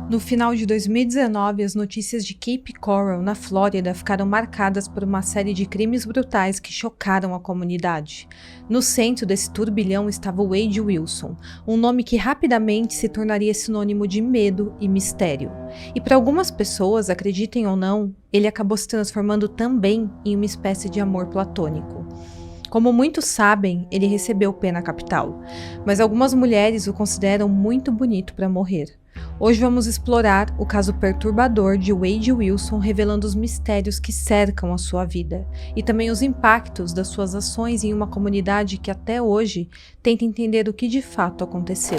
No final de 2019, as notícias de Cape Coral, na Flórida, ficaram marcadas por uma série de crimes brutais que chocaram a comunidade. No centro desse turbilhão estava Wade Wilson, um nome que rapidamente se tornaria sinônimo de medo e mistério. E para algumas pessoas, acreditem ou não, ele acabou se transformando também em uma espécie de amor platônico. Como muitos sabem, ele recebeu pena capital, mas algumas mulheres o consideram muito bonito para morrer. Hoje vamos explorar o caso perturbador de Wade Wilson, revelando os mistérios que cercam a sua vida e também os impactos das suas ações em uma comunidade que até hoje tenta entender o que de fato aconteceu.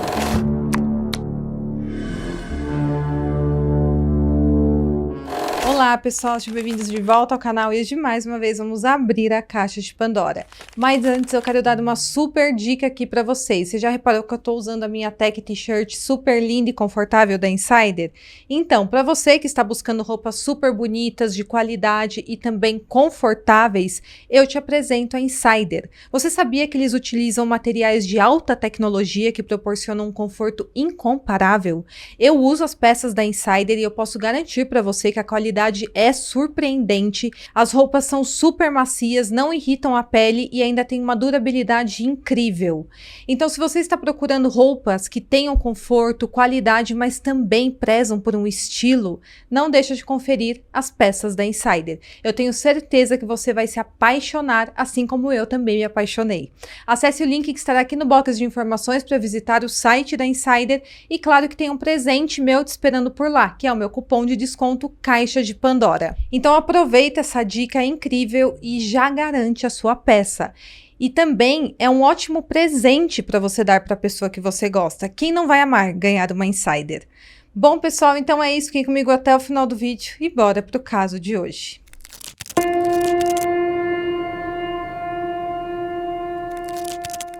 Olá pessoal, sejam bem-vindos de volta ao canal e hoje mais uma vez vamos abrir a caixa de Pandora. Mas antes eu quero dar uma super dica aqui para vocês. Você já reparou que eu estou usando a minha tech t-shirt super linda e confortável da Insider? Então, para você que está buscando roupas super bonitas, de qualidade e também confortáveis, eu te apresento a Insider. Você sabia que eles utilizam materiais de alta tecnologia que proporcionam um conforto incomparável? Eu uso as peças da Insider e eu posso garantir para você que a qualidade é surpreendente, as roupas são super macias, não irritam a pele e ainda tem uma durabilidade incrível. Então, se você está procurando roupas que tenham conforto, qualidade, mas também prezam por um estilo, não deixa de conferir as peças da Insider. Eu tenho certeza que você vai se apaixonar, assim como eu também me apaixonei. Acesse o link que estará aqui no box de informações para visitar o site da Insider e claro que tem um presente meu te esperando por lá, que é o meu cupom de desconto Caixa de Pandora. Então aproveita essa dica incrível e já garante a sua peça. E também é um ótimo presente para você dar para a pessoa que você gosta. Quem não vai amar ganhar uma Insider? Bom pessoal, então é isso. Fiquem comigo até o final do vídeo e bora para o caso de hoje.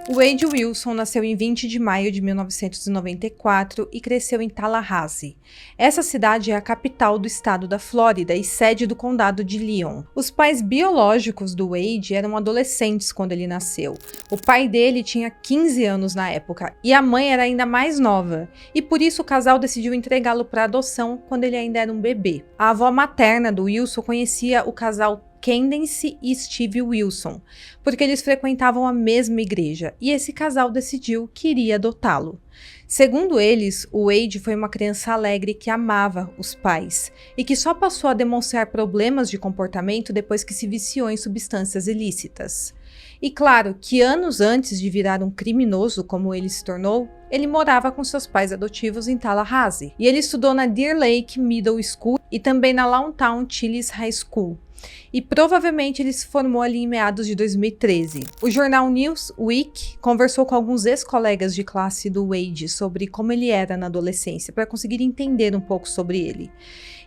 Wade Wilson nasceu em 20 de maio de 1994 e cresceu em Tallahassee. Essa cidade é a capital do estado da Flórida e sede do condado de Lyon. Os pais biológicos do Wade eram adolescentes quando ele nasceu. O pai dele tinha 15 anos na época e a mãe era ainda mais nova, e por isso o casal decidiu entregá-lo para adoção quando ele ainda era um bebê. A avó materna do Wilson conhecia o casal Candace e Steve Wilson, porque eles frequentavam a mesma igreja, e esse casal decidiu que iria adotá-lo. Segundo eles, o Wade foi uma criança alegre que amava os pais, e que só passou a demonstrar problemas de comportamento depois que se viciou em substâncias ilícitas. E claro que anos antes de virar um criminoso como ele se tornou, ele morava com seus pais adotivos em Tallahassee, e ele estudou na Deer Lake Middle School e também na Lawton Chiles High School. E provavelmente ele se formou ali em meados de 2013. O jornal Newsweek conversou com alguns ex-colegas de classe do Wade sobre como ele era na adolescência, para conseguir entender um pouco sobre ele.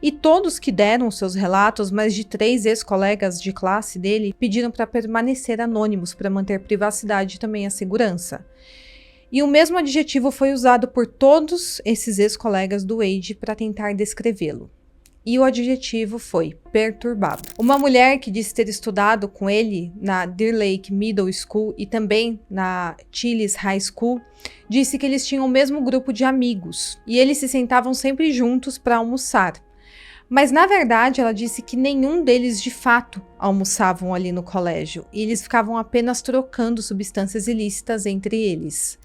E todos que deram seus relatos, mais de 3 ex-colegas de classe dele, pediram para permanecer anônimos para manter privacidade e também a segurança. E o mesmo adjetivo foi usado por todos esses ex-colegas do Wade para tentar descrevê-lo. E o adjetivo foi perturbado. Uma mulher que disse ter estudado com ele na Deer Lake Middle School e também na Chiles High School, disse que eles tinham o mesmo grupo de amigos e eles se sentavam sempre juntos para almoçar. Mas na verdade ela disse que nenhum deles de fato almoçavam ali no colégio e eles ficavam apenas trocando substâncias ilícitas entre eles.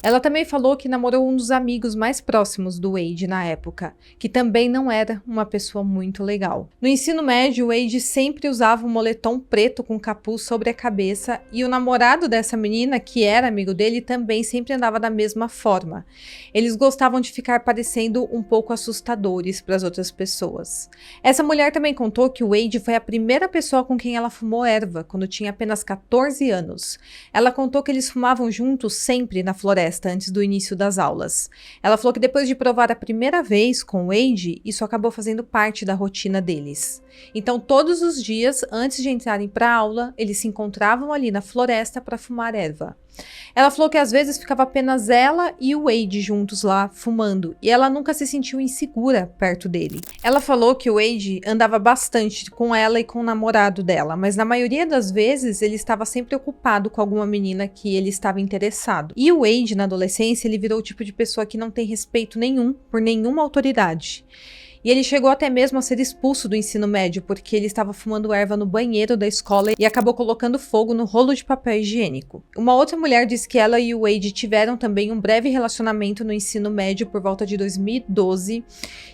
Ela também falou que namorou um dos amigos mais próximos do Wade na época, que também não era uma pessoa muito legal. No ensino médio, Wade sempre usava um moletom preto com capuz sobre a cabeça e o namorado dessa menina, que era amigo dele, também sempre andava da mesma forma. Eles gostavam de ficar parecendo um pouco assustadores para as outras pessoas. Essa mulher também contou que o Wade foi a primeira pessoa com quem ela fumou erva, quando tinha apenas 14 anos. Ela contou que eles fumavam juntos sempre na floresta, antes do início das aulas. Ela falou que depois de provar a primeira vez com Wade, isso acabou fazendo parte da rotina deles. Então, todos os dias, antes de entrarem para a aula, eles se encontravam ali na floresta para fumar erva. Ela falou que às vezes ficava apenas ela e o Wade juntos lá, fumando, e ela nunca se sentiu insegura perto dele. Ela falou que o Wade andava bastante com ela e com o namorado dela, mas na maioria das vezes ele estava sempre ocupado com alguma menina que ele estava interessado. E o Wade, na adolescência, ele virou o tipo de pessoa que não tem respeito nenhum por nenhuma autoridade. E ele chegou até mesmo a ser expulso do ensino médio porque ele estava fumando erva no banheiro da escola e acabou colocando fogo no rolo de papel higiênico. Uma outra mulher disse que ela e o Wade tiveram também um breve relacionamento no ensino médio por volta de 2012,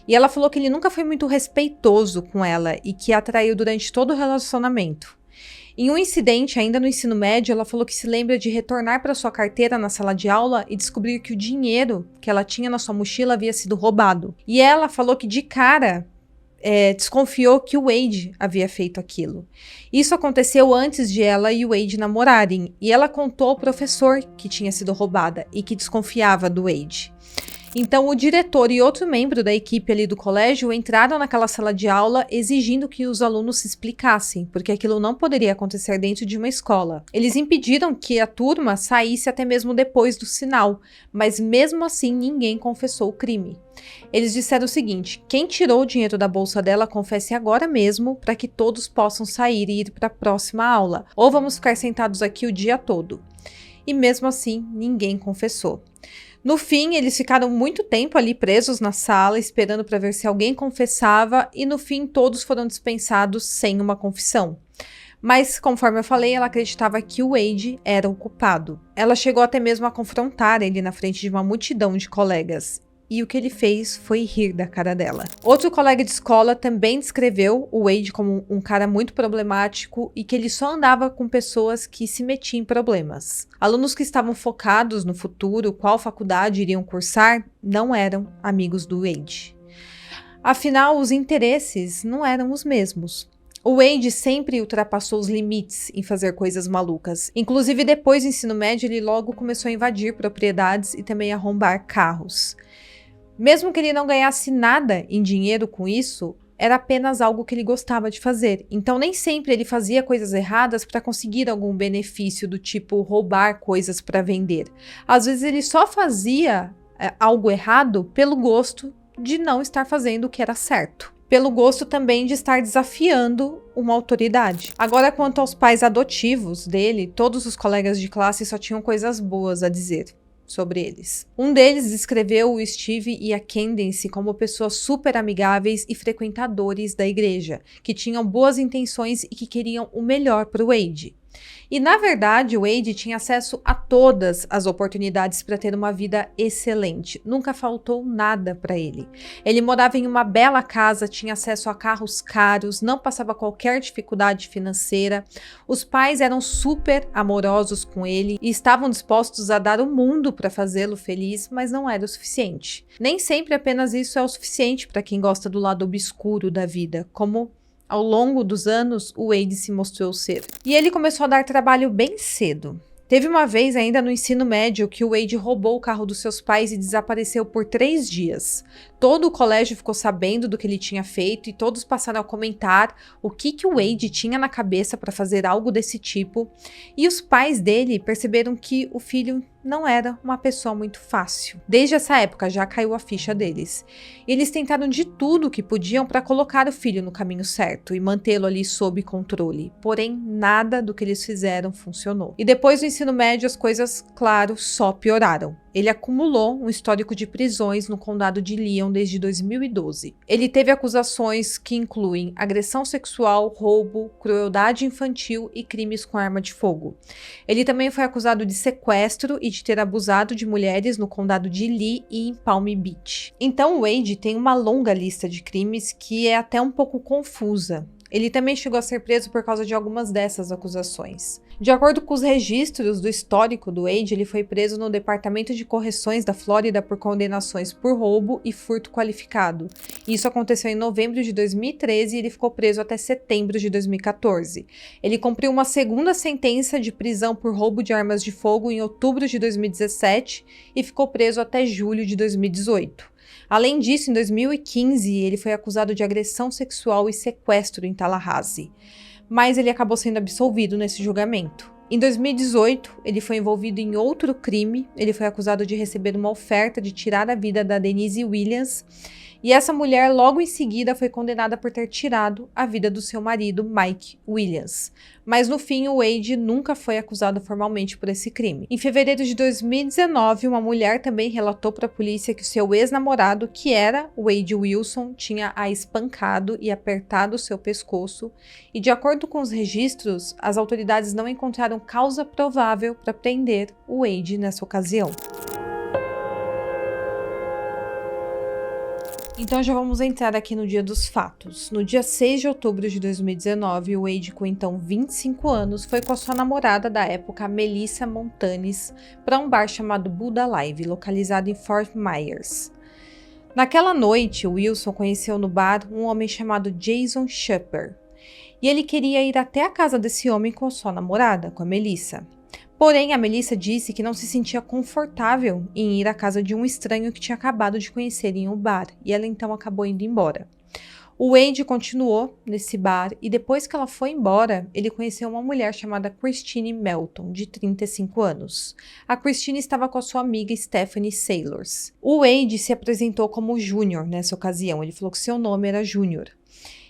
e ela falou que ele nunca foi muito respeitoso com ela e que a atraiu durante todo o relacionamento. Em um incidente, ainda no ensino médio, ela falou que se lembra de retornar para sua carteira na sala de aula e descobrir que o dinheiro que ela tinha na sua mochila havia sido roubado. E ela falou que de cara desconfiou que o Wade havia feito aquilo. Isso aconteceu antes de ela e o Wade namorarem, e ela contou ao professor que tinha sido roubada e que desconfiava do Wade. Então o diretor e outro membro da equipe ali do colégio entraram naquela sala de aula exigindo que os alunos se explicassem, porque aquilo não poderia acontecer dentro de uma escola. Eles impediram que a turma saísse até mesmo depois do sinal, mas mesmo assim ninguém confessou o crime. Eles disseram o seguinte: quem tirou o dinheiro da bolsa dela, confesse agora mesmo para que todos possam sair e ir para a próxima aula, ou vamos ficar sentados aqui o dia todo. E mesmo assim ninguém confessou. No fim, eles ficaram muito tempo ali presos na sala, esperando para ver se alguém confessava, e no fim todos foram dispensados sem uma confissão. Mas, conforme eu falei, ela acreditava que o Wade era o culpado. Ela chegou até mesmo a confrontar ele na frente de uma multidão de colegas. E o que ele fez foi rir da cara dela. Outro colega de escola também descreveu o Wade como um cara muito problemático e que ele só andava com pessoas que se metiam em problemas. Alunos que estavam focados no futuro, qual faculdade iriam cursar, não eram amigos do Wade. Afinal, os interesses não eram os mesmos. O Wade sempre ultrapassou os limites em fazer coisas malucas. Inclusive, depois do ensino médio, ele logo começou a invadir propriedades e também a arrombar carros. Mesmo que ele não ganhasse nada em dinheiro com isso, era apenas algo que ele gostava de fazer. Então nem sempre ele fazia coisas erradas para conseguir algum benefício, do tipo roubar coisas para vender. Às vezes ele só fazia algo errado pelo gosto de não estar fazendo o que era certo. Pelo gosto também de estar desafiando uma autoridade. Agora, quanto aos pais adotivos dele, todos os colegas de classe só tinham coisas boas a dizer sobre eles. Um deles descreveu o Steve e a Candace como pessoas super amigáveis e frequentadores da igreja, que tinham boas intenções e que queriam o melhor para o Wade. E na verdade o Wade tinha acesso a todas as oportunidades para ter uma vida excelente, nunca faltou nada para ele. Ele morava em uma bela casa, tinha acesso a carros caros, não passava qualquer dificuldade financeira, os pais eram super amorosos com ele e estavam dispostos a dar o mundo para fazê-lo feliz, mas não era o suficiente. Nem sempre apenas isso é o suficiente para quem gosta do lado obscuro da vida, como ao longo dos anos, o Wade se mostrou ser. E ele começou a dar trabalho bem cedo. Teve uma vez, ainda no ensino médio, que o Wade roubou o carro dos seus pais e desapareceu por 3 dias. Todo o colégio ficou sabendo do que ele tinha feito e todos passaram a comentar o que o Wade tinha na cabeça para fazer algo desse tipo. E os pais dele perceberam que o filho não era uma pessoa muito fácil. Desde essa época já caiu a ficha deles. Eles tentaram de tudo que podiam para colocar o filho no caminho certo e mantê-lo ali sob controle. Porém, nada do que eles fizeram funcionou. E depois do ensino médio, as coisas, claro, só pioraram. Ele acumulou um histórico de prisões no condado de Leon desde 2012. Ele teve acusações que incluem agressão sexual, roubo, crueldade infantil e crimes com arma de fogo. Ele também foi acusado de sequestro e de ter abusado de mulheres no condado de Lee e em Palm Beach. Então, Wade tem uma longa lista de crimes que é até um pouco confusa. Ele também chegou a ser preso por causa de algumas dessas acusações. De acordo com os registros do histórico do Wade, ele foi preso no Departamento de Correções da Flórida por condenações por roubo e furto qualificado. Isso aconteceu em novembro de 2013 e ele ficou preso até setembro de 2014. Ele cumpriu uma segunda sentença de prisão por roubo de armas de fogo em outubro de 2017 e ficou preso até julho de 2018. Além disso, em 2015, ele foi acusado de agressão sexual e sequestro em Tallahassee, mas ele acabou sendo absolvido nesse julgamento. Em 2018, ele foi envolvido em outro crime. Ele foi acusado de receber uma oferta de tirar a vida da Denise Williams. E essa mulher, logo em seguida, foi condenada por ter tirado a vida do seu marido, Mike Williams. Mas no fim, o Wade nunca foi acusado formalmente por esse crime. Em fevereiro de 2019, uma mulher também relatou para a polícia que o seu ex-namorado, que era Wade Wilson, tinha a espancado e apertado o seu pescoço. E de acordo com os registros, as autoridades não encontraram causa provável para prender o Wade nessa ocasião. Então já vamos entrar aqui no dia dos fatos. No dia 6 de outubro de 2019, o Wade, com então 25 anos, foi com a sua namorada da época, Melissa Montanes, para um bar chamado Buddha Live, localizado em Fort Myers. Naquela noite, o Wilson conheceu no bar um homem chamado Jason Shepard, e ele queria ir até a casa desse homem com a sua namorada, com a Melissa. Porém, a Melissa disse que não se sentia confortável em ir à casa de um estranho que tinha acabado de conhecer em um bar, e ela então acabou indo embora. O Wade continuou nesse bar e depois que ela foi embora, ele conheceu uma mulher chamada Christine Melton, de 35 anos. A Christine estava com a sua amiga Stephanie Sailors. O Wade se apresentou como Júnior nessa ocasião, ele falou que seu nome era Júnior.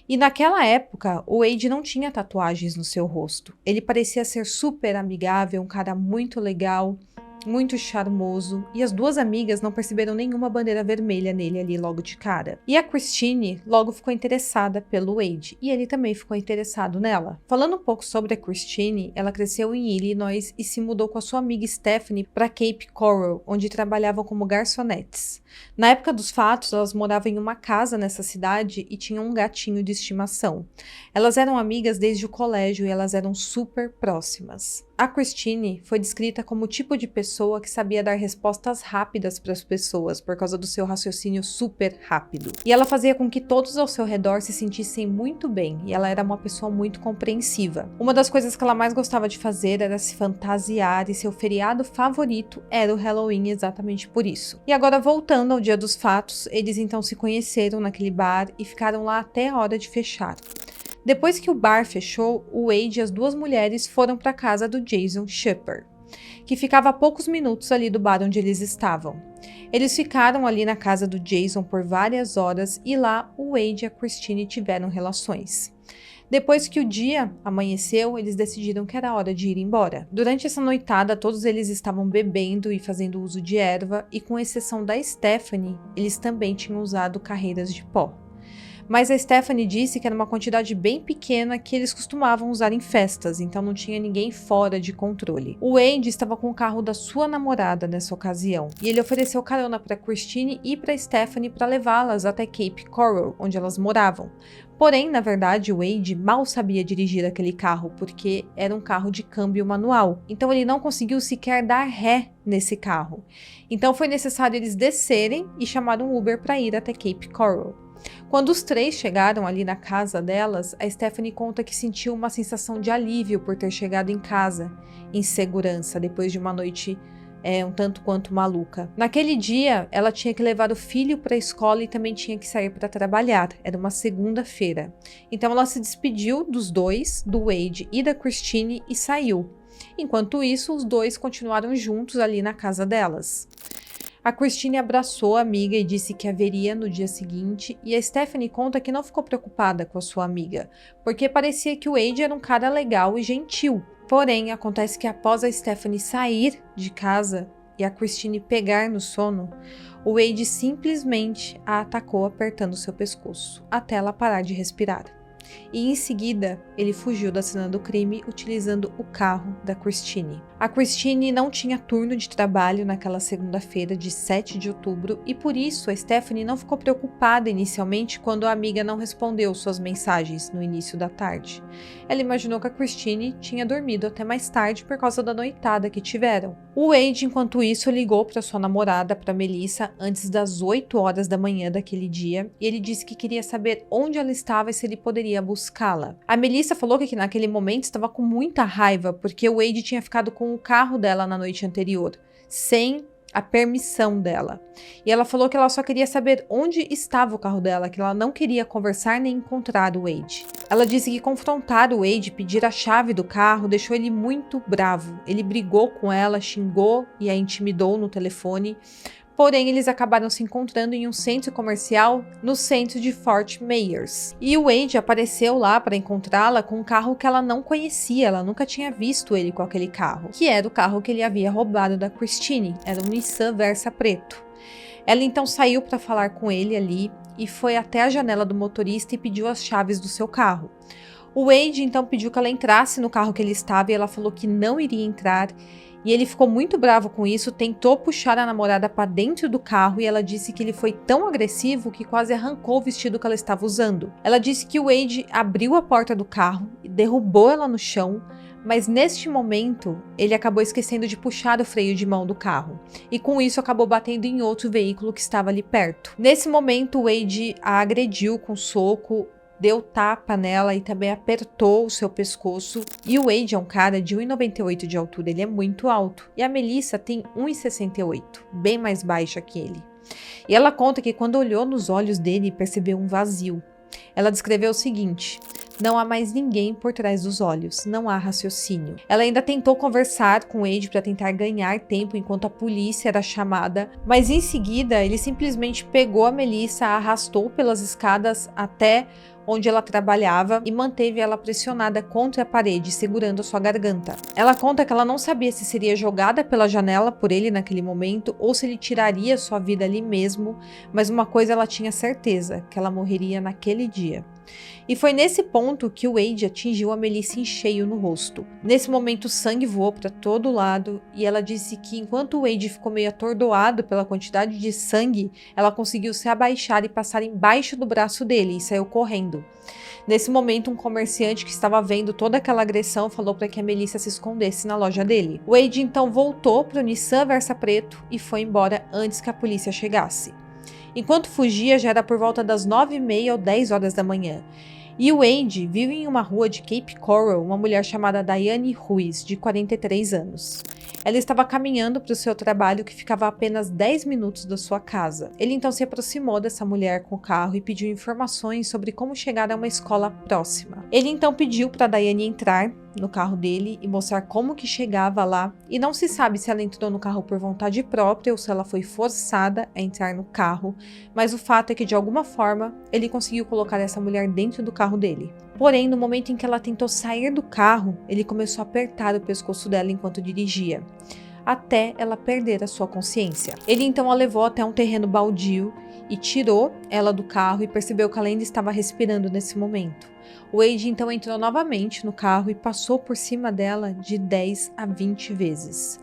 E naquela época, o Wade não tinha tatuagens no seu rosto. Ele parecia ser super amigável, um cara muito legal, muito charmoso, e as duas amigas não perceberam nenhuma bandeira vermelha nele ali logo de cara. E a Christine logo ficou interessada pelo Wade, e ele também ficou interessado nela. Falando um pouco sobre a Christine, ela cresceu em Illinois e se mudou com a sua amiga Stephanie para Cape Coral, onde trabalhavam como garçonetes. Na época dos fatos, elas moravam em uma casa nessa cidade e tinham um gatinho de estimação. Elas eram amigas desde o colégio e elas eram super próximas. A Christine foi descrita como o tipo de pessoa que sabia dar respostas rápidas para as pessoas por causa do seu raciocínio super rápido. E ela fazia com que todos ao seu redor se sentissem muito bem, e ela era uma pessoa muito compreensiva. Uma das coisas que ela mais gostava de fazer era se fantasiar, e seu feriado favorito era o Halloween, exatamente por isso. E agora, voltando ao dia dos fatos, eles então se conheceram naquele bar e ficaram lá até a hora de fechar. Depois que o bar fechou, o Wade e as duas mulheres foram para a casa do Jason Shepard, que ficava a poucos minutos ali do bar onde eles estavam. Eles ficaram ali na casa do Jason por várias horas e lá o Wade e a Christine tiveram relações. Depois que o dia amanheceu, eles decidiram que era hora de ir embora. Durante essa noitada, todos eles estavam bebendo e fazendo uso de erva, e com exceção da Stephanie, eles também tinham usado carreiras de pó. Mas a Stephanie disse que era uma quantidade bem pequena que eles costumavam usar em festas, então não tinha ninguém fora de controle. O Wade estava com o carro da sua namorada nessa ocasião, e ele ofereceu carona para Christine e para Stephanie para levá-las até Cape Coral, onde elas moravam. Porém, na verdade, o Wade mal sabia dirigir aquele carro, porque era um carro de câmbio manual, então ele não conseguiu sequer dar ré nesse carro. Então foi necessário eles descerem e chamar um Uber para ir até Cape Coral. Quando os três chegaram ali na casa delas, a Stephanie conta que sentiu uma sensação de alívio por ter chegado em casa, em segurança, depois de uma noite um tanto quanto maluca. Naquele dia, ela tinha que levar o filho para a escola e também tinha que sair para trabalhar. Era uma segunda-feira. Então ela se despediu dos dois, do Wade e da Christine, e saiu. Enquanto isso, os dois continuaram juntos ali na casa delas. A Christine abraçou a amiga e disse que a veria no dia seguinte, e a Stephanie conta que não ficou preocupada com a sua amiga, porque parecia que o Wade era um cara legal e gentil. Porém, acontece que após a Stephanie sair de casa e a Christine pegar no sono, o Wade simplesmente a atacou apertando seu pescoço, até ela parar de respirar. E em seguida, ele fugiu da cena do crime utilizando o carro da Christine. A Christine não tinha turno de trabalho naquela segunda-feira de 7 de outubro e por isso a Stephanie não ficou preocupada inicialmente quando a amiga não respondeu suas mensagens no início da tarde. Ela imaginou que a Christine tinha dormido até mais tarde por causa da noitada que tiveram. O Wade, enquanto isso, ligou para sua namorada, para Melissa, antes das 8 horas da manhã daquele dia, e ele disse que queria saber onde ela estava e se ele poderia buscá-la. A Melissa falou que naquele momento estava com muita raiva porque o Wade tinha ficado com o carro dela na noite anterior, sem a permissão dela. E ela falou que ela só queria saber onde estava o carro dela, que ela não queria conversar nem encontrar o Wade. Ela disse que confrontar o Wade e pedir a chave do carro deixou ele muito bravo. Ele brigou com ela, xingou e a intimidou no telefone. Porém, eles acabaram se encontrando em um centro comercial no centro de Fort Myers. E o Wade apareceu lá para encontrá-la com um carro que ela não conhecia, ela nunca tinha visto ele com aquele carro, que era o carro que ele havia roubado da Christine, era um Nissan Versa preto. Ela então saiu para falar com ele ali e foi até a janela do motorista e pediu as chaves do seu carro. O Wade então pediu que ela entrasse no carro que ele estava e ela falou que não iria entrar. E ele ficou muito bravo com isso, tentou puxar a namorada para dentro do carro e ela disse que ele foi tão agressivo que quase arrancou o vestido que ela estava usando. Ela disse que o Wade abriu a porta do carro e derrubou ela no chão, mas neste momento ele acabou esquecendo de puxar o freio de mão do carro e com isso acabou batendo em outro veículo que estava ali perto. Nesse momento o Wade a agrediu com soco, deu tapa nela e também apertou o seu pescoço. E o Wade é um cara de 1,98 de altura, ele é muito alto. E a Melissa tem 1,68, bem mais baixa que ele. E ela conta que quando olhou nos olhos dele, percebeu um vazio. Ela descreveu o seguinte: não há mais ninguém por trás dos olhos, não há raciocínio. Ela ainda tentou conversar com o Wade para tentar ganhar tempo enquanto a polícia era chamada, mas em seguida ele simplesmente pegou a Melissa, a arrastou pelas escadas até onde ela trabalhava e manteve ela pressionada contra a parede, segurando a sua garganta. Ela conta que ela não sabia se seria jogada pela janela por ele naquele momento ou se ele tiraria sua vida ali mesmo, mas uma coisa ela tinha certeza, que ela morreria naquele dia. E foi nesse ponto que o Wade atingiu a Melissa em cheio no rosto. Nesse momento o sangue voou para todo lado e ela disse que enquanto o Wade ficou meio atordoado pela quantidade de sangue, ela conseguiu se abaixar e passar embaixo do braço dele e saiu correndo. Nesse momento, um comerciante que estava vendo toda aquela agressão falou para que a Melissa se escondesse na loja dele. O Wade então voltou para o Nissan Versa preto e foi embora antes que a polícia chegasse. Enquanto fugia, já era por volta das 9h30 ou 10 horas da manhã. E o Wade vive em uma rua de Cape Coral, uma mulher chamada Diane Ruiz, de 43 anos. Ela estava caminhando para o seu trabalho, que ficava a apenas 10 minutos da sua casa. Ele então se aproximou dessa mulher com o carro e pediu informações sobre como chegar a uma escola próxima. Ele então pediu para Diane entrar no carro dele e mostrar como que chegava lá, e não se sabe se ela entrou no carro por vontade própria ou se ela foi forçada a entrar no carro, mas o fato é que de alguma forma ele conseguiu colocar essa mulher dentro do carro dele. Porém, no momento em que ela tentou sair do carro, ele começou a apertar o pescoço dela enquanto dirigia, até ela perder a sua consciência. Ele então a levou até um terreno baldio e tirou ela do carro e percebeu que ela ainda estava respirando nesse momento. O Wade então entrou novamente no carro e passou por cima dela de 10 a 20 vezes.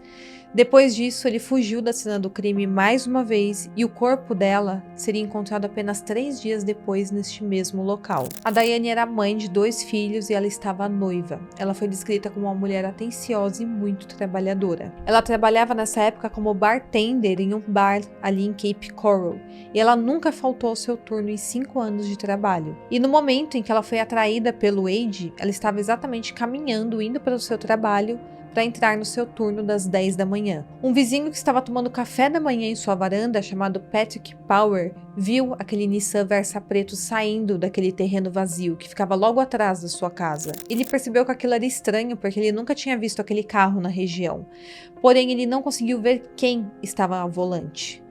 Depois disso, ele fugiu da cena do crime mais uma vez e o corpo dela seria encontrado apenas 3 dias depois neste mesmo local. A Diane era mãe de 2 filhos e ela estava noiva. Ela foi descrita como uma mulher atenciosa e muito trabalhadora. Ela trabalhava nessa época como bartender em um bar ali em Cape Coral e ela nunca faltou ao seu turno em 5 anos de trabalho. E no momento em que ela foi atraída pelo Wade, ela estava exatamente caminhando, indo para o seu trabalho, para entrar no seu turno das 10 da manhã. Um vizinho que estava tomando café da manhã em sua varanda, chamado Patrick Power, viu aquele Nissan Versa preto saindo daquele terreno vazio que ficava logo atrás da sua casa. Ele percebeu que aquilo era estranho porque ele nunca tinha visto aquele carro na região. Porém, ele não conseguiu ver quem estava ao volante.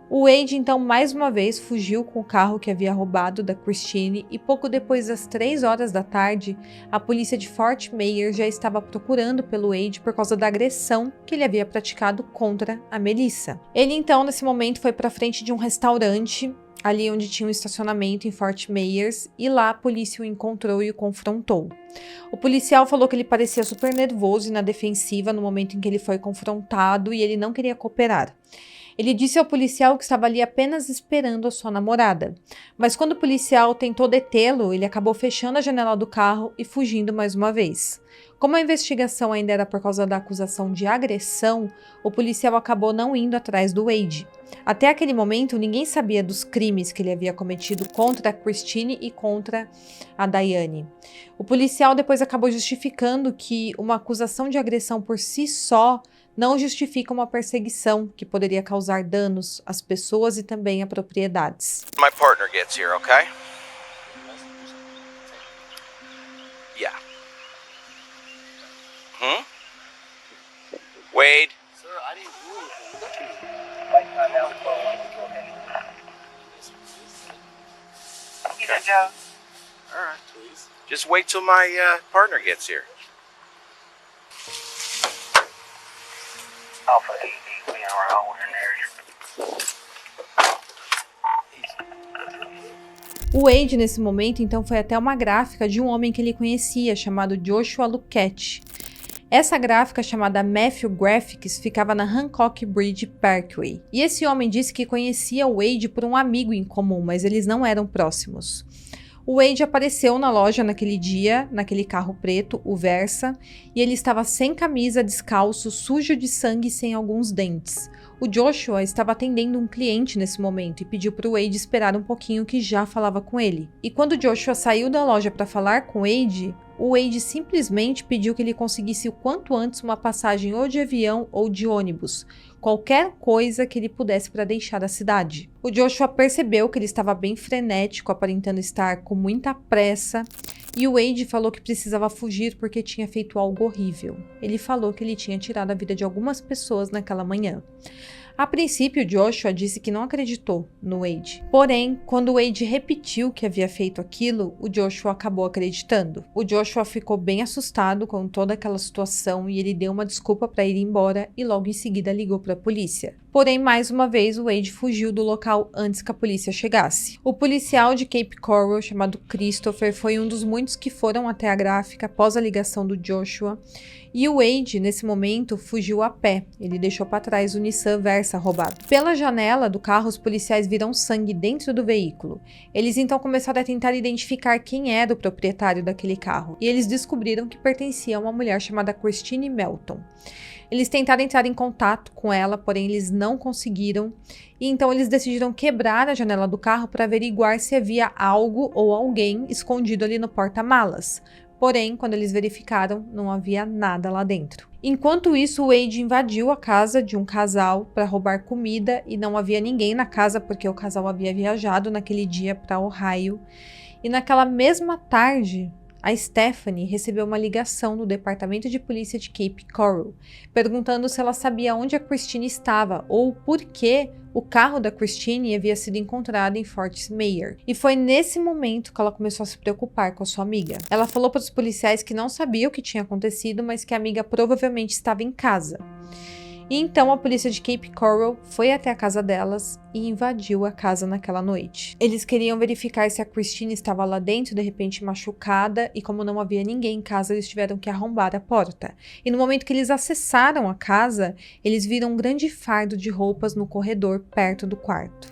O Wade então mais uma vez fugiu com o carro que havia roubado da Christine e pouco depois das 3 horas da tarde, a polícia de Fort Myers já estava procurando pelo Wade por causa da agressão que ele havia praticado contra a Melissa. Ele então nesse momento foi para frente de um restaurante ali onde tinha um estacionamento em Fort Myers e lá a polícia o encontrou e o confrontou. O policial falou que ele parecia super nervoso e na defensiva no momento em que ele foi confrontado e ele não queria cooperar. Ele disse ao policial que estava ali apenas esperando a sua namorada, mas quando o policial tentou detê-lo, ele acabou fechando a janela do carro e fugindo mais uma vez. Como a investigação ainda era por causa da acusação de agressão, o policial acabou não indo atrás do Wade. Até aquele momento, ninguém sabia dos crimes que ele havia cometido contra a Christine e contra a Diane. O policial depois acabou justificando que uma acusação de agressão por si só não justifica uma perseguição que poderia causar danos às pessoas e também a propriedades. My partner gets here, okay? Yeah. Wade? Sir, I didn't do anything. Look at me. Okay. Joe. All right, please. Just wait till my partner gets here. Alpha 80, we are all in there. O Wade, nesse momento, então, foi até uma gráfica de um homem que ele conhecia, chamado Joshua Luckett. Essa gráfica, chamada Matthew Graphics, ficava na Hancock Bridge Parkway. E esse homem disse que conhecia o Wade por um amigo em comum, mas eles não eram próximos. O Wade apareceu na loja naquele dia, naquele carro preto, o Versa, e ele estava sem camisa, descalço, sujo de sangue e sem alguns dentes. O Joshua estava atendendo um cliente nesse momento e pediu para o Wade esperar um pouquinho que já falava com ele. E quando o Joshua saiu da loja para falar com o Wade simplesmente pediu que ele conseguisse o quanto antes uma passagem ou de avião ou de ônibus, qualquer coisa que ele pudesse para deixar a cidade. O Joshua percebeu que ele estava bem frenético, aparentando estar com muita pressa, e o Wade falou que precisava fugir porque tinha feito algo horrível. Ele falou que ele tinha tirado a vida de algumas pessoas naquela manhã. A princípio, Joshua disse que não acreditou no Wade. Porém, quando o Wade repetiu que havia feito aquilo, o Joshua acabou acreditando. O Joshua ficou bem assustado com toda aquela situação e ele deu uma desculpa para ir embora e logo em seguida ligou para a polícia. Porém, mais uma vez, o Wade fugiu do local antes que a polícia chegasse. O policial de Cape Coral, chamado Christopher, foi um dos muitos que foram até a gráfica após a ligação do Joshua. E o Wade, nesse momento, fugiu a pé. Ele deixou para trás o Nissan Versa roubado. Pela janela do carro, os policiais viram sangue dentro do veículo. Eles então começaram a tentar identificar quem era o proprietário daquele carro. E eles descobriram que pertencia a uma mulher chamada Christine Melton. Eles tentaram entrar em contato com ela, porém eles não conseguiram. E então eles decidiram quebrar a janela do carro para averiguar se havia algo ou alguém escondido ali no porta-malas. Porém, quando eles verificaram, não havia nada lá dentro. Enquanto isso, o Wade invadiu a casa de um casal para roubar comida e não havia ninguém na casa porque o casal havia viajado naquele dia para Ohio. E naquela mesma tarde, a Stephanie recebeu uma ligação do departamento de polícia de Cape Coral, perguntando se ela sabia onde a Christine estava ou por que o carro da Christine havia sido encontrado em Fort Myers. E foi nesse momento que ela começou a se preocupar com a sua amiga. Ela falou para os policiais que não sabia o que tinha acontecido, mas que a amiga provavelmente estava em casa. E então a polícia de Cape Coral foi até a casa delas e invadiu a casa naquela noite. Eles queriam verificar se a Christine estava lá dentro, de repente machucada, e como não havia ninguém em casa, eles tiveram que arrombar a porta. E no momento que eles acessaram a casa, eles viram um grande fardo de roupas no corredor perto do quarto.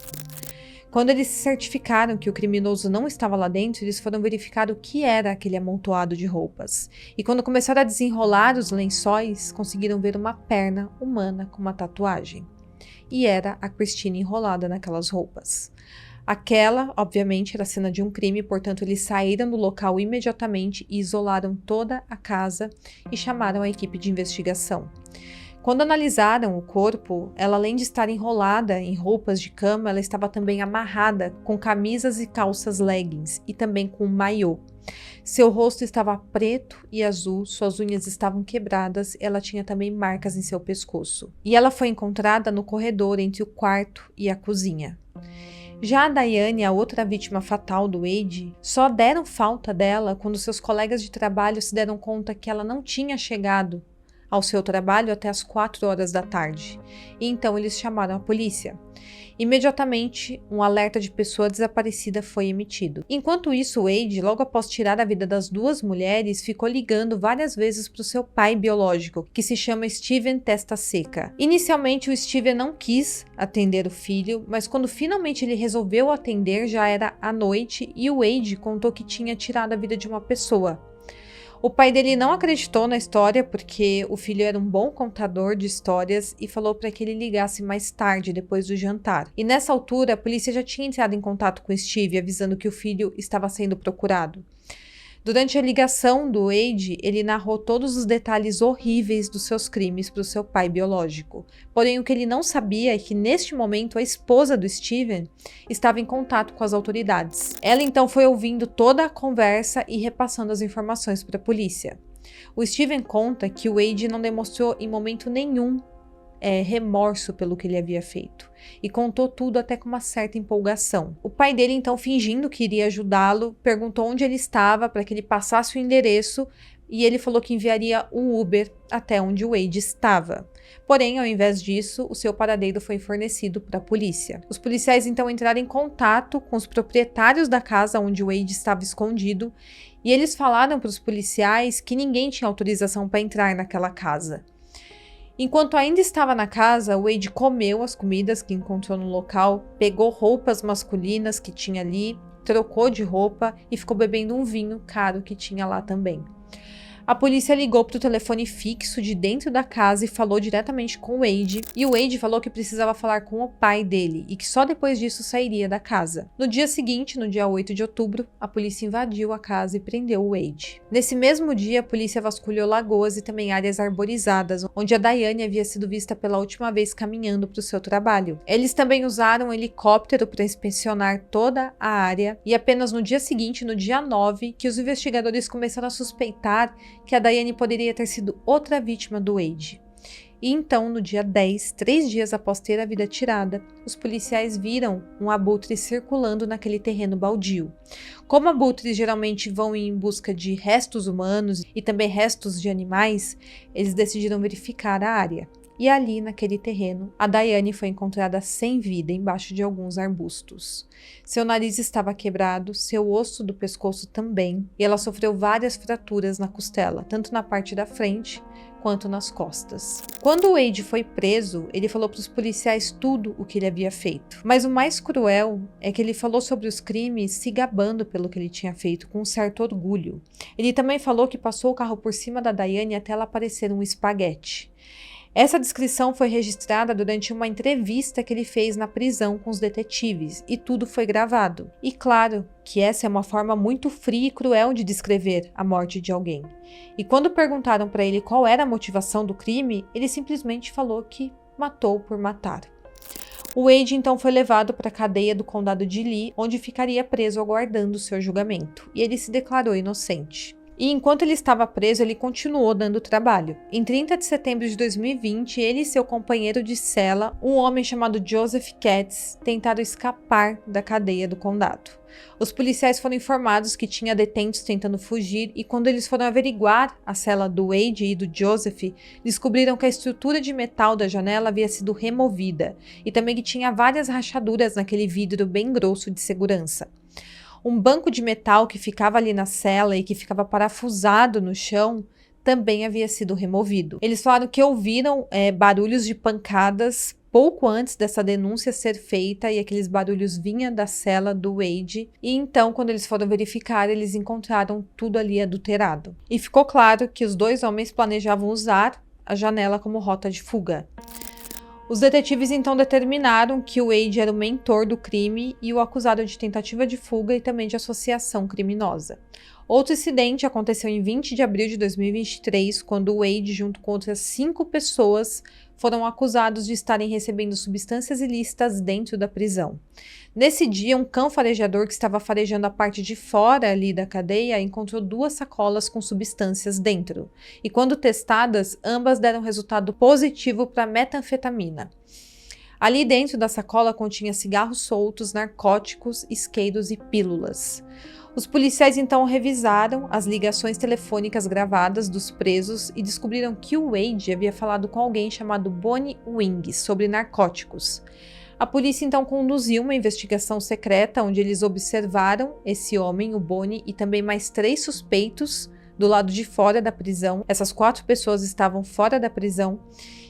Quando eles se certificaram que o criminoso não estava lá dentro, eles foram verificar o que era aquele amontoado de roupas. E quando começaram a desenrolar os lençóis, conseguiram ver uma perna humana com uma tatuagem. E era a Christine enrolada naquelas roupas. Aquela, obviamente, era a cena de um crime, portanto eles saíram do local imediatamente e isolaram toda a casa e chamaram a equipe de investigação. Quando analisaram o corpo, ela além de estar enrolada em roupas de cama, ela estava também amarrada com camisas e calças leggings e também com um maiô. Seu rosto estava preto e azul, suas unhas estavam quebradas, ela tinha também marcas em seu pescoço. E ela foi encontrada no corredor entre o quarto e a cozinha. Já a Diane, a outra vítima fatal do Wade, só deram falta dela quando seus colegas de trabalho se deram conta que ela não tinha chegado ao seu trabalho até as 4 horas da tarde. E então eles chamaram a polícia. Imediatamente, um alerta de pessoa desaparecida foi emitido. Enquanto isso, Wade, logo após tirar a vida das duas mulheres, ficou ligando várias vezes para o seu pai biológico, que se chama Steven Testa Seca. Inicialmente, o Steven não quis atender o filho, mas quando finalmente ele resolveu atender, já era à noite e o Wade contou que tinha tirado a vida de uma pessoa. O pai dele não acreditou na história porque o filho era um bom contador de histórias e falou para que ele ligasse mais tarde, depois do jantar. E nessa altura, a polícia já tinha entrado em contato com Steve, avisando que o filho estava sendo procurado. Durante a ligação do Wade, ele narrou todos os detalhes horríveis dos seus crimes para o seu pai biológico. Porém, o que ele não sabia é que, neste momento, a esposa do Steven estava em contato com as autoridades. Ela então foi ouvindo toda a conversa e repassando as informações para a polícia. O Steven conta que o Wade não demonstrou em momento nenhum remorso pelo que ele havia feito e contou tudo até com uma certa empolgação. O pai dele, então, fingindo que iria ajudá-lo, perguntou onde ele estava para que ele passasse o endereço e ele falou que enviaria um Uber até onde o Wade estava. Porém, ao invés disso, o seu paradeiro foi fornecido para a polícia. Os policiais então entraram em contato com os proprietários da casa onde o Wade estava escondido e eles falaram para os policiais que ninguém tinha autorização para entrar naquela casa. Enquanto ainda estava na casa, Wade comeu as comidas que encontrou no local, pegou roupas masculinas que tinha ali, trocou de roupa e ficou bebendo um vinho caro que tinha lá também. A polícia ligou para o telefone fixo de dentro da casa e falou diretamente com o Wade, e o Wade falou que precisava falar com o pai dele e que só depois disso sairia da casa. No dia seguinte, no dia 8 de outubro, a polícia invadiu a casa e prendeu o Wade. Nesse mesmo dia, a polícia vasculhou lagoas e também áreas arborizadas, onde a Diane havia sido vista pela última vez caminhando para o seu trabalho. Eles também usaram um helicóptero para inspecionar toda a área, e apenas no dia seguinte, no dia 9, que os investigadores começaram a suspeitar que a Diane poderia ter sido outra vítima do Wade. E então, no dia 10, 3 dias após ter a vida tirada, os policiais viram um abutre circulando naquele terreno baldio. Como abutres geralmente vão em busca de restos humanos e também restos de animais, eles decidiram verificar a área. E ali, naquele terreno, a Diane foi encontrada sem vida embaixo de alguns arbustos. Seu nariz estava quebrado, seu osso do pescoço também, e ela sofreu várias fraturas na costela, tanto na parte da frente quanto nas costas. Quando o Wade foi preso, ele falou para os policiais tudo o que ele havia feito. Mas o mais cruel é que ele falou sobre os crimes se gabando pelo que ele tinha feito, com um certo orgulho. Ele também falou que passou o carro por cima da Diane até ela parecer um espaguete. Essa descrição foi registrada durante uma entrevista que ele fez na prisão com os detetives, e tudo foi gravado. E claro que essa é uma forma muito fria e cruel de descrever a morte de alguém. E quando perguntaram para ele qual era a motivação do crime, ele simplesmente falou que matou por matar. O Wade então foi levado para a cadeia do condado de Lee, onde ficaria preso aguardando seu julgamento, e ele se declarou inocente. E enquanto ele estava preso, ele continuou dando trabalho. Em 30 de setembro de 2020, ele e seu companheiro de cela, um homem chamado Joseph Katz, tentaram escapar da cadeia do condado. Os policiais foram informados que tinha detentos tentando fugir, e quando eles foram averiguar a cela do Wade e do Joseph, descobriram que a estrutura de metal da janela havia sido removida, e também que tinha várias rachaduras naquele vidro bem grosso de segurança. Um banco de metal que ficava ali na cela e que ficava parafusado no chão também havia sido removido. Eles falaram que ouviram barulhos de pancadas pouco antes dessa denúncia ser feita, e aqueles barulhos vinham da cela do Wade, e então, quando eles foram verificar, eles encontraram tudo ali adulterado. E ficou claro que os dois homens planejavam usar a janela como rota de fuga. Os detetives então determinaram que o Wade era o mentor do crime e o acusaram de tentativa de fuga e também de associação criminosa. Outro incidente aconteceu em 20 de abril de 2023, quando o Wade, junto com outras 5 pessoas, foram acusados de estarem recebendo substâncias ilícitas dentro da prisão. Nesse dia, um cão farejador que estava farejando a parte de fora ali da cadeia encontrou 2 sacolas com substâncias dentro, e quando testadas, ambas deram resultado positivo para metanfetamina. Ali dentro da sacola continha cigarros soltos, narcóticos, isqueiros e pílulas. Os policiais então revisaram as ligações telefônicas gravadas dos presos e descobriram que o Wade havia falado com alguém chamado Bonnie Wing sobre narcóticos. A polícia então conduziu uma investigação secreta onde eles observaram esse homem, o Bonnie, e também mais 3 suspeitos do lado de fora da prisão. Essas 4 pessoas estavam fora da prisão.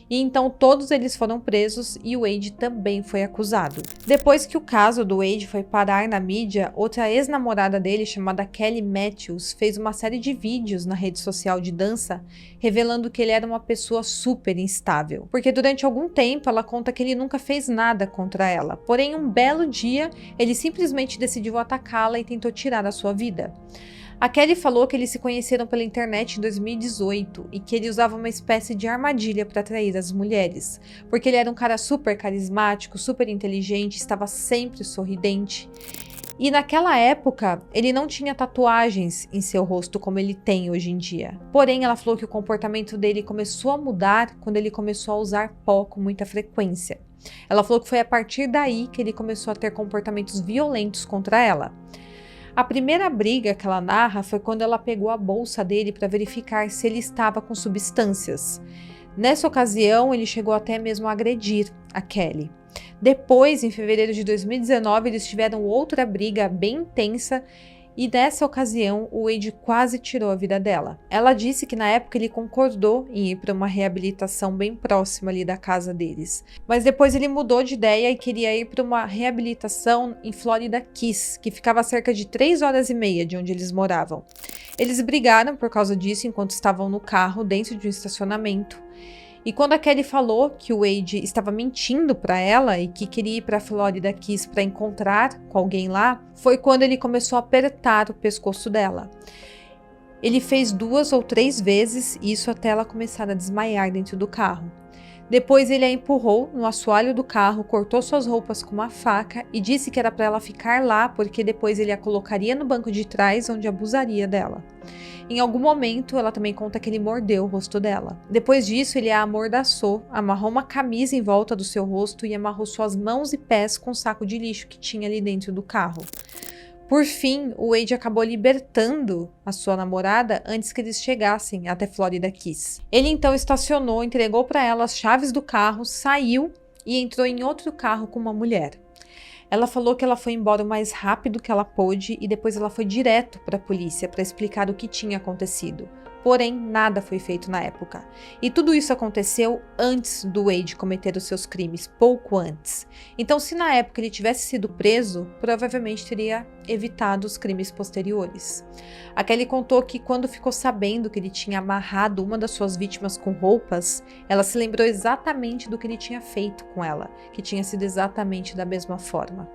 E então todos eles foram presos e o Wade também foi acusado. Depois que o caso do Wade foi parar na mídia, outra ex-namorada dele, chamada Kelly Matthews, fez uma série de vídeos na rede social de dança, revelando que ele era uma pessoa super instável. Porque durante algum tempo ela conta que ele nunca fez nada contra ela, porém um belo dia ele simplesmente decidiu atacá-la e tentou tirar a sua vida. A Kelly falou que eles se conheceram pela internet em 2018 e que ele usava uma espécie de armadilha para atrair as mulheres, porque ele era um cara super carismático, super inteligente, estava sempre sorridente. E naquela época, ele não tinha tatuagens em seu rosto como ele tem hoje em dia. Porém, ela falou que o comportamento dele começou a mudar quando ele começou a usar pó com muita frequência. Ela falou que foi a partir daí que ele começou a ter comportamentos violentos contra ela. A primeira briga que ela narra foi quando ela pegou a bolsa dele para verificar se ele estava com substâncias. Nessa ocasião, ele chegou até mesmo a agredir a Kelly. Depois, em fevereiro de 2019, eles tiveram outra briga bem intensa e nessa ocasião o Wade quase tirou a vida dela. Ela disse que na época ele concordou em ir para uma reabilitação bem próxima ali da casa deles, mas depois ele mudou de ideia e queria ir para uma reabilitação em Florida Keys, que ficava a cerca de 3 horas e meia de onde eles moravam. Eles brigaram por causa disso enquanto estavam no carro dentro de um estacionamento. E quando a Kelly falou que o Wade estava mentindo para ela e que queria ir para a Florida Keys para encontrar com alguém lá, foi quando ele começou a apertar o pescoço dela. Ele fez 2 ou 3 vezes isso até ela começar a desmaiar dentro do carro. Depois ele a empurrou no assoalho do carro, cortou suas roupas com uma faca e disse que era para ela ficar lá porque depois ele a colocaria no banco de trás onde abusaria dela. Em algum momento, ela também conta que ele mordeu o rosto dela. Depois disso, ele a amordaçou, amarrou uma camisa em volta do seu rosto e amarrou suas mãos e pés com um saco de lixo que tinha ali dentro do carro. Por fim, o Wade acabou libertando a sua namorada antes que eles chegassem até Florida Keys. Ele então estacionou, entregou para ela as chaves do carro, saiu e entrou em outro carro com uma mulher. Ela falou que ela foi embora o mais rápido que ela pôde e depois ela foi direto para a polícia para explicar o que tinha acontecido. Porém, nada foi feito na época. E tudo isso aconteceu antes do Wade cometer os seus crimes, pouco antes. Então, se na época ele tivesse sido preso, provavelmente teria evitado os crimes posteriores. A Kelly contou que quando ficou sabendo que ele tinha amarrado uma das suas vítimas com roupas, ela se lembrou exatamente do que ele tinha feito com ela, que tinha sido exatamente da mesma forma.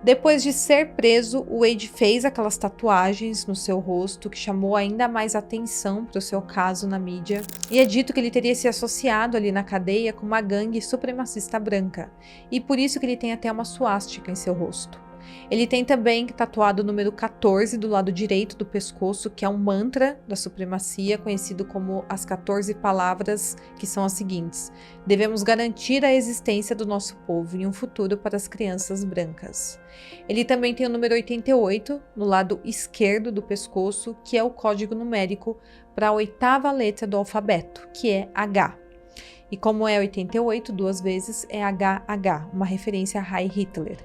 Depois de ser preso, o Wade fez aquelas tatuagens no seu rosto que chamou ainda mais atenção para o seu caso na mídia, e é dito que ele teria se associado ali na cadeia com uma gangue supremacista branca, e por isso que ele tem até uma suástica em seu rosto. Ele tem também tatuado o número 14 do lado direito do pescoço, que é um mantra da supremacia, conhecido como as 14 palavras, que são as seguintes: devemos garantir a existência do nosso povo e um futuro para as crianças brancas. Ele também tem o número 88 no lado esquerdo do pescoço, que é o código numérico para a 8ª letra do alfabeto, que é H. E como é 88 2 vezes, é HH, uma referência a Heil Hitler.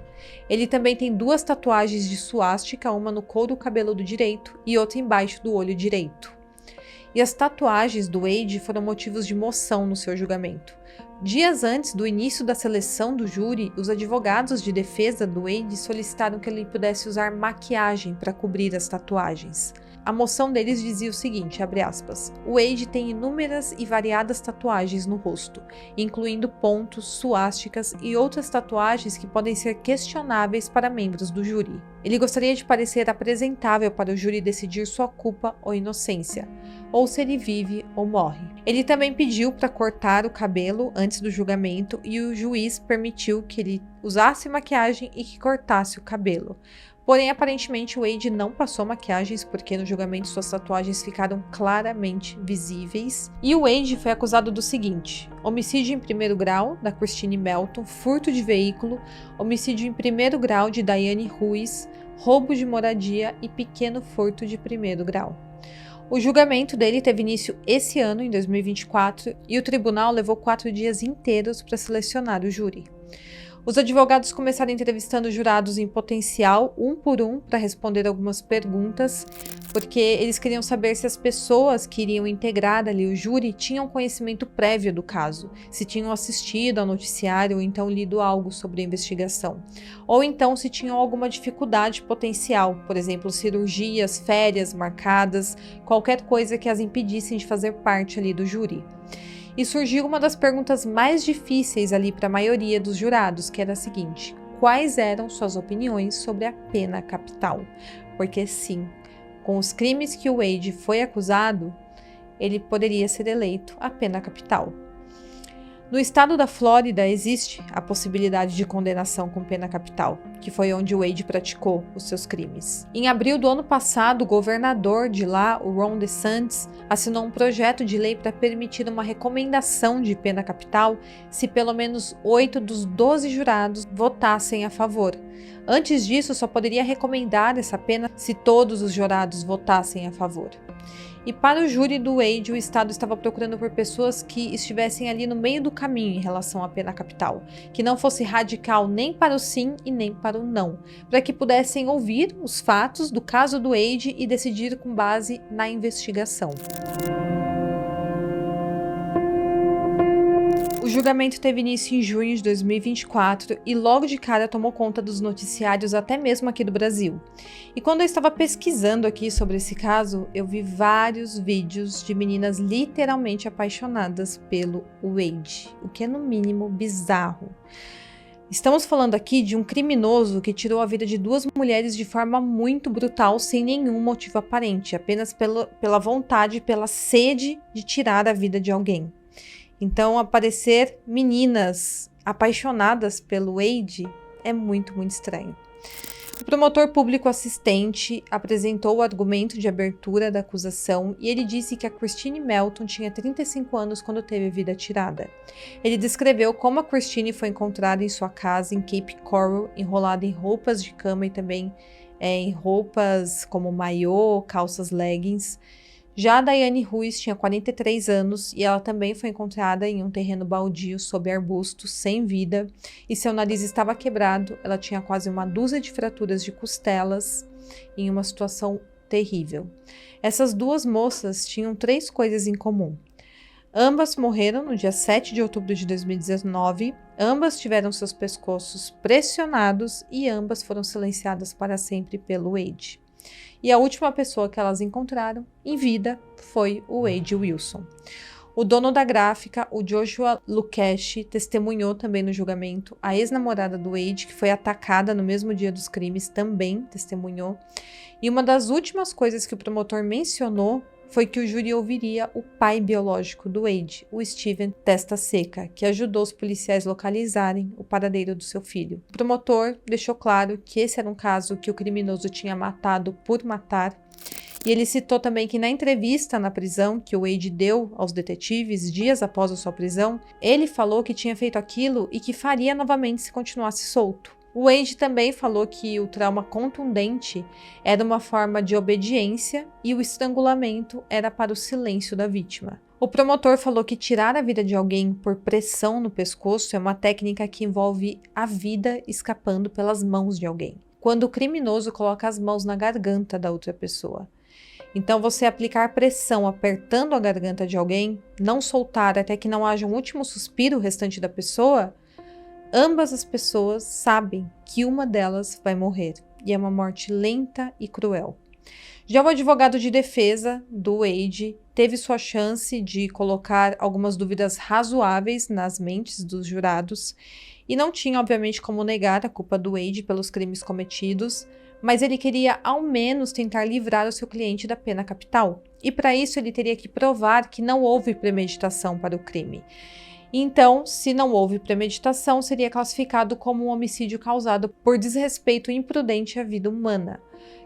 Ele também tem 2 tatuagens de suástica, uma no couro cabeludo direito e outra embaixo do olho direito. E as tatuagens do Wade foram motivos de moção no seu julgamento. Dias antes do início da seleção do júri, os advogados de defesa do Wade solicitaram que ele pudesse usar maquiagem para cobrir as tatuagens. A moção deles dizia o seguinte, abre aspas, o Wade tem inúmeras e variadas tatuagens no rosto, incluindo pontos, suásticas e outras tatuagens que podem ser questionáveis para membros do júri. Ele gostaria de parecer apresentável para o júri decidir sua culpa ou inocência, ou se ele vive ou morre. Ele também pediu para cortar o cabelo antes do julgamento e o juiz permitiu que ele usasse maquiagem e que cortasse o cabelo. Porém, aparentemente, o Wade não passou maquiagens porque no julgamento suas tatuagens ficaram claramente visíveis. E o Wade foi acusado do seguinte: homicídio em 1º grau da Christine Melton, furto de veículo, homicídio em 1º grau de Diane Ruiz, roubo de moradia e pequeno furto de 1º grau. O julgamento dele teve início esse ano, em 2024, e o tribunal levou 4 dias inteiros para selecionar o júri. Os advogados começaram entrevistando jurados em potencial, um por um, para responder algumas perguntas, porque eles queriam saber se as pessoas que iriam integrar ali o júri tinham conhecimento prévio do caso, se tinham assistido ao noticiário ou então lido algo sobre a investigação, ou então se tinham alguma dificuldade potencial, por exemplo, cirurgias, férias marcadas, qualquer coisa que as impedissem de fazer parte ali do júri. E surgiu uma das perguntas mais difíceis ali para a maioria dos jurados, que era a seguinte: quais eram suas opiniões sobre a pena capital? Porque sim, com os crimes que o Wade foi acusado, ele poderia ser eleito à pena capital. No estado da Flórida existe a possibilidade de condenação com pena capital, que foi onde o Wade praticou os seus crimes. Em abril do ano passado, o governador de lá, o Ron DeSantis, assinou um projeto de lei para permitir uma recomendação de pena capital se pelo menos 8 dos 12 jurados votassem a favor. Antes disso, só poderia recomendar essa pena se todos os jurados votassem a favor. E para o júri do Wade, o Estado estava procurando por pessoas que estivessem ali no meio do caminho em relação à pena capital, que não fosse radical nem para o sim e nem para o não, para que pudessem ouvir os fatos do caso do Wade e decidir com base na investigação. O julgamento teve início em junho de 2024 e logo de cara tomou conta dos noticiários até mesmo aqui do Brasil. E quando eu estava pesquisando aqui sobre esse caso, eu vi vários vídeos de meninas literalmente apaixonadas pelo Wade, o que é no mínimo bizarro. Estamos falando aqui de um criminoso que tirou a vida de 2 mulheres de forma muito brutal, sem nenhum motivo aparente, apenas pela vontade, pela sede de tirar a vida de alguém. Então, aparecer meninas apaixonadas pelo Wade é muito, muito estranho. O promotor público assistente apresentou o argumento de abertura da acusação e ele disse que a Christine Melton tinha 35 anos quando teve a vida tirada. Ele descreveu como a Christine foi encontrada em sua casa em Cape Coral, enrolada em roupas de cama e também em roupas como maiô, calças leggings. Já a Diane Ruiz tinha 43 anos e ela também foi encontrada em um terreno baldio sob arbustos, sem vida, e seu nariz estava quebrado, ela tinha quase uma dúzia de fraturas de costelas, em uma situação terrível. Essas 2 moças tinham 3 coisas em comum. Ambas morreram no dia 7 de outubro de 2019, ambas tiveram seus pescoços pressionados e ambas foram silenciadas para sempre pelo Wade. E a última pessoa que elas encontraram em vida foi o Wade Wilson. O dono da gráfica, o Joshua Lukesh, testemunhou também no julgamento. A ex-namorada do Wade, que foi atacada no mesmo dia dos crimes, também testemunhou. E uma das últimas coisas que o promotor mencionou foi que o júri ouviria o pai biológico do Wade, o Steven Testa Seca, que ajudou os policiais a localizarem o paradeiro do seu filho. O promotor deixou claro que esse era um caso que o criminoso tinha matado por matar, e ele citou também que na entrevista na prisão que o Wade deu aos detetives dias após a sua prisão, ele falou que tinha feito aquilo e que faria novamente se continuasse solto. O Wade também falou que o trauma contundente era uma forma de obediência e o estrangulamento era para o silêncio da vítima. O promotor falou que tirar a vida de alguém por pressão no pescoço é uma técnica que envolve a vida escapando pelas mãos de alguém, quando o criminoso coloca as mãos na garganta da outra pessoa. Então, você aplicar pressão apertando a garganta de alguém, não soltar até que não haja um último suspiro restante da pessoa, ambas as pessoas sabem que uma delas vai morrer, e é uma morte lenta e cruel. Já o advogado de defesa do Wade teve sua chance de colocar algumas dúvidas razoáveis nas mentes dos jurados, e não tinha, obviamente, como negar a culpa do Wade pelos crimes cometidos, mas ele queria, ao menos, tentar livrar o seu cliente da pena capital, e para isso ele teria que provar que não houve premeditação para o crime. Então, se não houve premeditação, seria classificado como um homicídio causado por desrespeito imprudente à vida humana,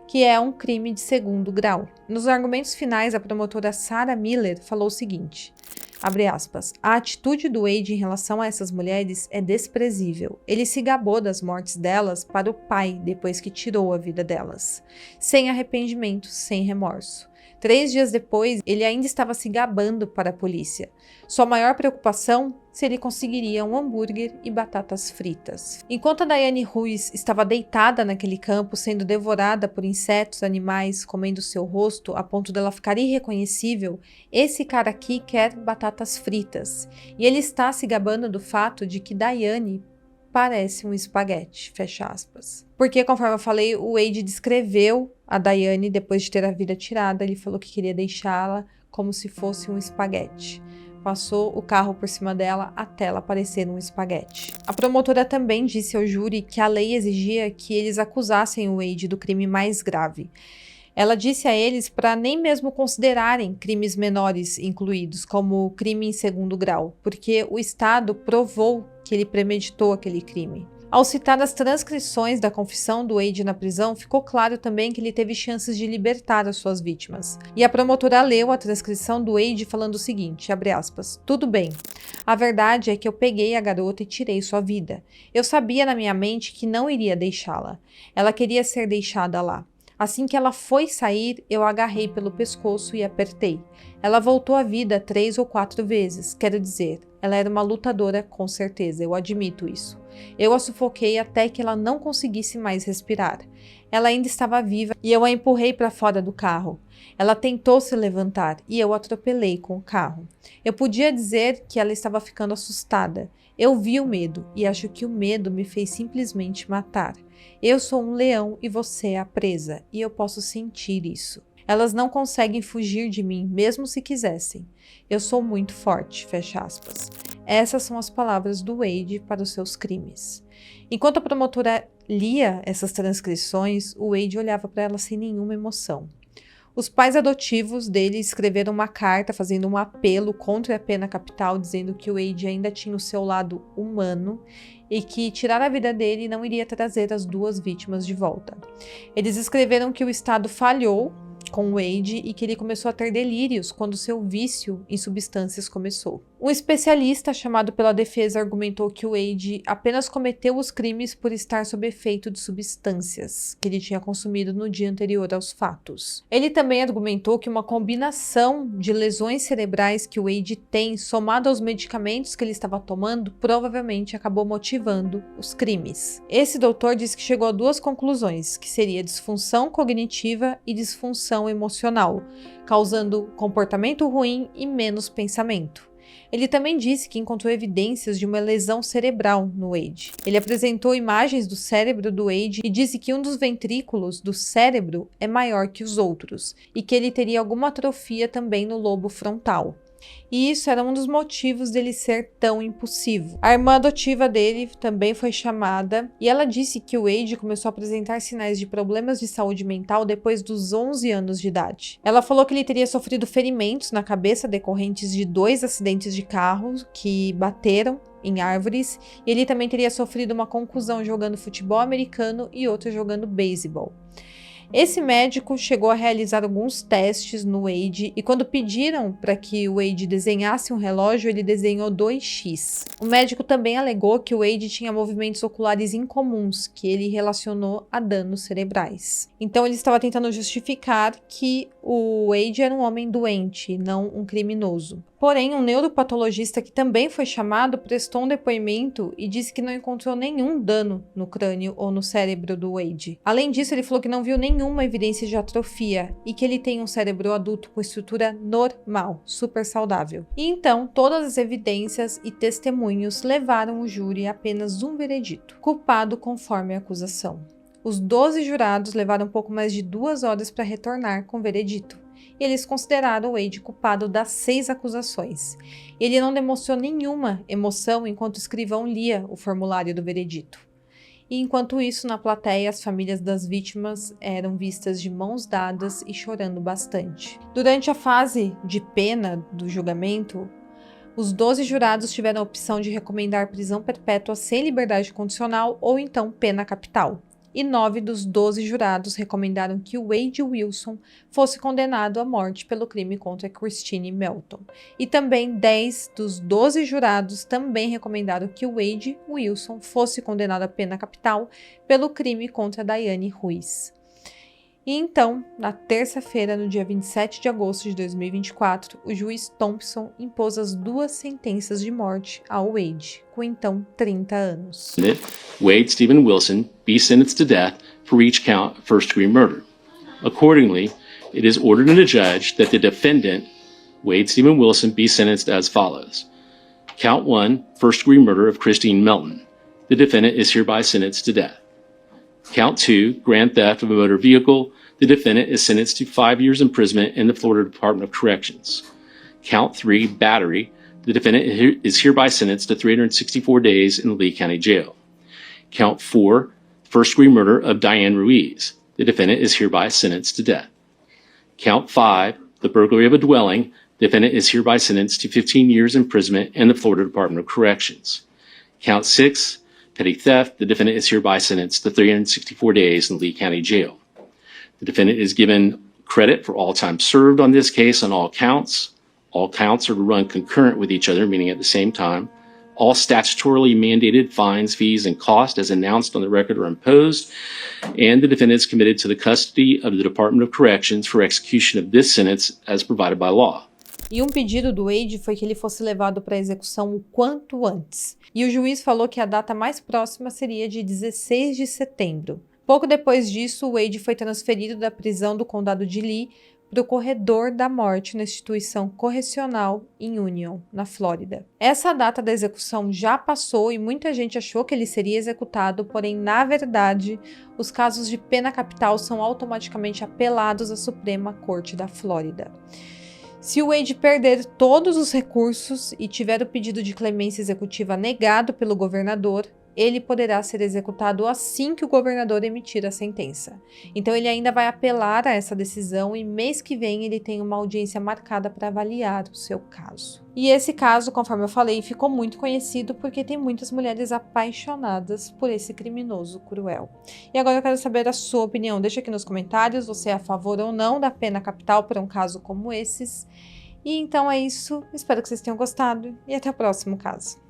que é um crime de 2º grau. Nos argumentos finais, a promotora Sarah Miller falou o seguinte, abre aspas, a atitude do Wade em relação a essas mulheres é desprezível. Ele se gabou das mortes delas para o pai depois que tirou a vida delas, sem arrependimento, sem remorso. 3 dias depois, ele ainda estava se gabando para a polícia. Sua maior preocupação, se ele conseguiria um hambúrguer e batatas fritas. Enquanto a Diane Ruiz estava deitada naquele campo, sendo devorada por insetos, animais, comendo seu rosto a ponto dela ficar irreconhecível, esse cara aqui quer batatas fritas. E ele está se gabando do fato de que Diane parece um espaguete, fecha aspas. Porque, conforme eu falei, o Wade descreveu a Diane depois de ter a vida tirada. Ele falou que queria deixá-la como se fosse um espaguete. Passou o carro por cima dela até ela parecer um espaguete. A promotora também disse ao júri que a lei exigia que eles acusassem o Wade do crime mais grave. Ela disse a eles para nem mesmo considerarem crimes menores incluídos, como crime em segundo grau, porque o Estado provou que ele premeditou aquele crime. Ao citar as transcrições da confissão do Wade na prisão, ficou claro também que ele teve chances de libertar as suas vítimas. E a promotora leu a transcrição do Wade falando o seguinte, abre aspas, tudo bem, a verdade é que eu peguei a garota e tirei sua vida. Eu sabia na minha mente que não iria deixá-la. Ela queria ser deixada lá. Assim que ela foi sair, eu a agarrei pelo pescoço e apertei. Ela voltou à vida 3 ou 4 vezes, quero dizer, ela era uma lutadora com certeza, eu admito isso. Eu a sufoquei até que ela não conseguisse mais respirar. Ela ainda estava viva e eu a empurrei para fora do carro. Ela tentou se levantar e eu a atropelei com o carro. Eu podia dizer que ela estava ficando assustada. Eu vi o medo e acho que o medo me fez simplesmente matar. Eu sou um leão e você é a presa, e eu posso sentir isso. Elas não conseguem fugir de mim, mesmo se quisessem. Eu sou muito forte, fecha aspas. Essas são as palavras do Wade para os seus crimes. Enquanto a promotora lia essas transcrições, o Wade olhava para ela sem nenhuma emoção. Os pais adotivos dele escreveram uma carta fazendo um apelo contra a pena capital, dizendo que o Wade ainda tinha o seu lado humano e que tirar a vida dele não iria trazer as 2 vítimas de volta. Eles escreveram que o Estado falhou com Wade e que ele começou a ter delírios quando seu vício em substâncias começou. Um especialista chamado pela defesa argumentou que o Wade apenas cometeu os crimes por estar sob efeito de substâncias que ele tinha consumido no dia anterior aos fatos. Ele também argumentou que uma combinação de lesões cerebrais que o Wade tem, somado aos medicamentos que ele estava tomando, provavelmente acabou motivando os crimes. Esse doutor disse que chegou a 2 conclusões, que seria disfunção cognitiva e disfunção emocional, causando comportamento ruim e menos pensamento. Ele também disse que encontrou evidências de uma lesão cerebral no Wade. Ele apresentou imagens do cérebro do Wade e disse que um dos ventrículos do cérebro é maior que os outros e que ele teria alguma atrofia também no lobo frontal. E isso era um dos motivos dele ser tão impulsivo. A irmã adotiva dele também foi chamada e ela disse que o Wade começou a apresentar sinais de problemas de saúde mental depois dos 11 anos de idade. Ela falou que ele teria sofrido ferimentos na cabeça decorrentes de 2 acidentes de carro que bateram em árvores e ele também teria sofrido uma concussão jogando futebol americano e outra jogando beisebol. Esse médico chegou a realizar alguns testes no Wade e quando pediram para que o Wade desenhasse um relógio, ele desenhou 2x. O médico também alegou que o Wade tinha movimentos oculares incomuns, que ele relacionou a danos cerebrais. Então ele estava tentando justificar que o Wade era um homem doente, não um criminoso. Porém, um neuropatologista que também foi chamado prestou um depoimento e disse que não encontrou nenhum dano no crânio ou no cérebro do Wade. Além disso, ele falou que não viu nenhuma evidência de atrofia e que ele tem um cérebro adulto com estrutura normal, super saudável. E então, todas as evidências e testemunhos levaram o júri a apenas um veredito: culpado conforme a acusação. Os 12 jurados levaram um pouco mais de 2 horas para retornar com o veredito. E eles consideraram o Wade culpado das 6 acusações. Ele não demonstrou nenhuma emoção enquanto o escrivão lia o formulário do veredito. E enquanto isso, na plateia, as famílias das vítimas eram vistas de mãos dadas e chorando bastante. Durante a fase de pena do julgamento, os 12 jurados tiveram a opção de recomendar prisão perpétua sem liberdade condicional ou então pena capital. E 9 dos 12 jurados recomendaram que o Wade Wilson fosse condenado à morte pelo crime contra Christine Melton. E também 10 dos 12 jurados também recomendaram que o Wade Wilson fosse condenado à pena capital pelo crime contra Diane Ruiz. E então, na terça-feira, no dia 27 de agosto de 2024, o juiz Thompson impôs as 2 sentenças de morte ao Wade, com então 30 anos. Wade Stephen Wilson be sentenced to death for each count of first-degree murder. Accordingly, it is ordered in the judge that the defendant, Wade Stephen Wilson, be sentenced as follows. Count 1, first-degree murder of Christine Melton. The defendant is hereby sentenced to death. Count 2, grand theft of a motor vehicle. The defendant is sentenced to 5 years imprisonment in the Florida Department of Corrections. Count 3, battery. The defendant is hereby sentenced to 364 days in the Lee County Jail. Count 4, first-degree murder of Diane Ruiz. The defendant is hereby sentenced to death. Count 5, the burglary of a dwelling, defendant is hereby sentenced to 15 years imprisonment in the Florida Department of Corrections. Count 6, petty theft, the defendant is hereby sentenced to 364 days in Lee County Jail. The defendant is given credit for all time served on this case on all counts. All counts are to run concurrent with each other, meaning at the same time. All statutorily mandated fines, fees, and costs as announced on the record are imposed, and the defendant is committed to the custody of the Department of Corrections for execution of this sentence as provided by law. E um pedido do Wade foi que ele fosse levado para execução o quanto antes. E o juiz falou que a data mais próxima seria de 16 de setembro. Pouco depois disso, o Wade foi transferido da prisão do condado de Lee para o corredor da morte na instituição correcional em Union, na Flórida. Essa data da execução já passou e muita gente achou que ele seria executado, porém, na verdade, os casos de pena capital são automaticamente apelados à Suprema Corte da Flórida. Se o Wade perder todos os recursos e tiver o pedido de clemência executiva negado pelo governador, ele poderá ser executado assim que o governador emitir a sentença. Então ele ainda vai apelar a essa decisão e mês que vem ele tem uma audiência marcada para avaliar o seu caso. E esse caso, conforme eu falei, ficou muito conhecido porque tem muitas mulheres apaixonadas por esse criminoso cruel. E agora eu quero saber a sua opinião. Deixa aqui nos comentários, você é a favor ou não da pena capital para um caso como esses. E então é isso, espero que vocês tenham gostado e até o próximo caso.